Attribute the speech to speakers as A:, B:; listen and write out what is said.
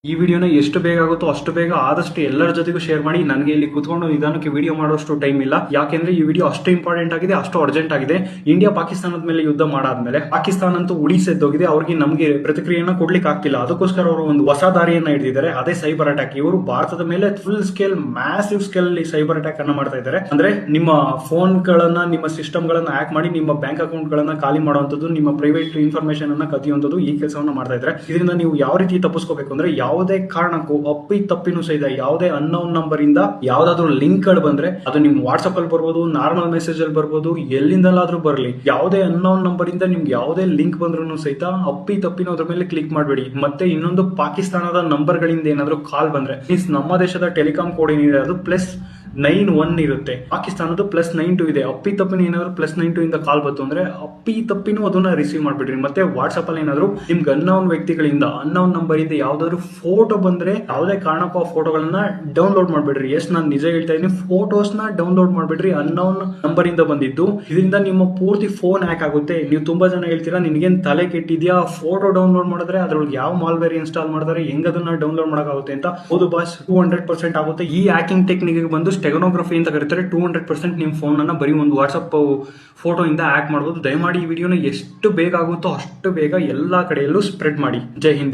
A: ಈ ವಿಡಿಯೋನ ಎಷ್ಟು ಬೇಗ ಆಗುತ್ತೋ ಅಷ್ಟು ಬೇಗ ಆದಷ್ಟು ಎಲ್ಲರ ಜೊತೆಗೂ ಶೇರ್ ಮಾಡಿ. ನನಗೆ ಇಲ್ಲಿ ಕುತ್ಕೊಂಡು ನಿಧಾನಕ್ಕೆ ವಿಡಿಯೋ ಮಾಡೋಷ್ಟು ಟೈಮ್ ಇಲ್ಲ, ಯಾಕೆಂದ್ರೆ ಈ ವಿಡಿಯೋ ಅಷ್ಟು ಇಂಪಾರ್ಟೆಂಟ್ ಆಗಿದೆ, ಅಷ್ಟು ಅರ್ಜೆಂಟ್ ಆಗಿದೆ. ಇಂಡಿಯಾ ಪಾಕಿಸ್ತಾನದ ಮೇಲೆ ಯುದ್ಧ ಮಾಡಾದ್ಮೇಲೆ ಪಾಕಿಸ್ತಾನ ಅಂತೂ ಉಳಿಸೆದ್ದೋಗಿದೆ, ಅವ್ರಿಗೆ ನಮಗೆ ಪ್ರತಿಕ್ರಿಯೆಯನ್ನ ಕೊಡ್ಲಿಕ್ಕೆ ಆಗ್ತಿಲ್ಲ. ಅದಕ್ಕೋಸ್ಕರ ಅವರು ಒಂದು ಹೊಸ ದಾರಿಯನ್ನ ಹಿಡಿದಿದ್ದಾರೆ, ಅದೇ ಸೈಬರ್ ಅಟ್ಯಾಕ್. ಇವರು ಭಾರತದ ಮೇಲೆ full scale massive scale cyber attack ಅನ್ನ ಮಾಡ್ತಾ ಇದ್ದಾರೆ. ಅಂದ್ರೆ ನಿಮ್ಮ ಫೋನ್ ಗಳನ್ನ, ನಿಮ್ಮ ಸಿಸ್ಟಮ್ ಗಳನ್ನ ಹ್ಯಾಕ್ ಮಾಡಿ ನಿಮ್ಮ ಬ್ಯಾಂಕ್ ಅಕೌಂಟ್ ಗಳನ್ನ ಖಾಲಿ ಮಾಡುವಂತದ್ದು, ನಿಮ್ಮ ಪ್ರೈವೇಟ್ ಇನ್ಫಾರ್ಮೇಶನ್ ಅನ್ನ ಕದಿಯುವಂತದ್ದು, ಈ ಕೆಲಸವನ್ನ ಮಾಡ್ತಾ ಇದ್ದಾರೆ. ಇದರಿಂದ ನೀವು ಯಾವ ರೀತಿ ತಪ್ಪಿಸ್ಕೋಬೇಕು ಅಂದ್ರೆ, ಯಾವುದೇ ಕಾರಣಕ್ಕೂ ಅಪ್ಪಿ ತಪ್ಪಿನೂ ಸಹಿತ ಯಾವುದೇ ಅನ್ನೋನ್ ನಂಬರ್ ಇಂದ ಯಾವ್ದಾದ್ರು ಲಿಂಕ್ ಗಳು ಬಂದ್ರೆ, ಅದು ನಿಮ್ ವಾಟ್ಸ್ಆಪ್ ಅಲ್ಲಿ ಬರ್ಬೋದು, ನಾರ್ಮಲ್ ಮೆಸೇಜ್ ಅಲ್ಲಿ ಬರ್ಬೋದು, ಎಲ್ಲಿಂದಲಾದ್ರೂ ಬರ್ಲಿ, ಯಾವುದೇ ಅನ್ನೋನ್ ನಂಬರ್ ಇಂದ ನಿಮ್ಗೆ ಯಾವುದೇ ಲಿಂಕ್ ಬಂದ್ರು ಸಹಿತ ಅಪ್ಪಿ ತಪ್ಪಿನ ಅದ್ರ ಮೇಲೆ ಕ್ಲಿಕ್ ಮಾಡಬೇಡಿ. ಮತ್ತೆ ಇನ್ನೊಂದು, ಪಾಕಿಸ್ತಾನದ ನಂಬರ್ ಗಳಿಂದ ಏನಾದ್ರು ಕಾಲ್ ಬಂದ್ರೆ, ಮೀನ್ಸ್ ನಮ್ಮ ದೇಶದ ಟೆಲಿಕಾಂ ಕೋಡ್ ಏನಿದೆ ಅದು +91 ಇರುತ್ತೆ, ಪಾಕಿಸ್ತಾನದ +92 ಇದೆ. ಅಪ್ಪಿ ತಪ್ಪಿನ ಏನಾದ್ರು +92 ಇಂದ ಕಾಲ್ ಬಂತು ಅಂದ್ರೆ ಅಪ್ಪಿ ತಪ್ಪಿನೂ ಅದನ್ನ ರಿಸೀವ್ ಮಾಡ್ಬಿಡ್ರಿ. ಮತ್ತೆ ವಾಟ್ಸ್ಆಪ್ ಅಲ್ಲಿ ಏನಾದ್ರು ನಿಮ್ಗೆ ಅನ್ನೋನ್ ವ್ಯಕ್ತಿಗಳಿಂದ, ಅನ್ನೋನ್ ನಂಬರ್ ಇಂದ ಯಾವ್ದಾದ್ರು ಫೋಟೋ ಬಂದ್ರೆ, ಯಾವುದೇ ಕಾರಣಕ್ಕೂ ಆ ಫೋಟೋಗಳನ್ನ ಡೌನ್ಲೋಡ್ ಮಾಡ್ಬಿಡ್ರಿ. ಎಸ್, ನಾನು ನಿಜ ಹೇಳ್ತಾ ಇದ್ದೀನಿ, ಫೋಟೋಸ್ ನ ಡೌನ್ಲೋಡ್ ಮಾಡ್ಬಿಡ್ರಿ ಅನ್ನೋನ್ ನಂಬರ್ ಇಂದ ಬಂದಿದ್ದು. ಇದರಿಂದ ನಿಮ್ಮ ಪೂರ್ತಿ ಫೋನ್ ಹ್ಯಾಕ್ ಆಗುತ್ತೆ. ನೀವು ತುಂಬಾ ಜನ ಹೇಳ್ತೀರಾ, ನಿನ್ಗೇನ್ ತಲೆ ಕೆಟ್ಟಿದ್ಯಾ, ಫೋಟೋ ಡೌನ್ಲೋಡ್ ಮಾಡಿದ್ರೆ ಅದ್ರೊಳಗೆ ಯಾವ ಮಾಲ್ವೇರ್ ಇನ್ಸ್ಟಾಲ್ ಮಾಡ್ತಾರೆ, ಹೆಂಗ್ ಅದನ್ನ ಡೌನ್ಲೋಡ್ ಮಾಡಕ್ಕಾಗುತ್ತೆ ಅಂತ. ಹೌದು ಬಾಸ್, 200% ಆಗುತ್ತೆ. ಈ ಹ್ಯಾಕಿಂಗ್ ಟೆಕ್ನಿಕ್ ಬಂದು ಸ್ಟೆಗನೋಗ್ರಫಿ ಅಂತ ಕರೀತಾರೆ. 200% ನಿಮ್ಮ ಫೋನ್ ಅನ್ನ ಬರೀ ಒಂದು ವಾಟ್ಸ್ಆಪ್ ಫೋಟೋ ಇಂದ ಹ್ಯಾಕ್ ಮಾಡಬಹುದು. ದಯಮಾಡಿ ಈ ವಿಡಿಯೋನ ಎಷ್ಟು ಬೇಗ ಆಗುತ್ತೋ ಅಷ್ಟು ಬೇಗ ಎಲ್ಲಾ ಕಡೆಯಲ್ಲೂ ಸ್ಪ್ರೆಡ್ ಮಾಡಿ. ಜೈ ಹಿಂದ್.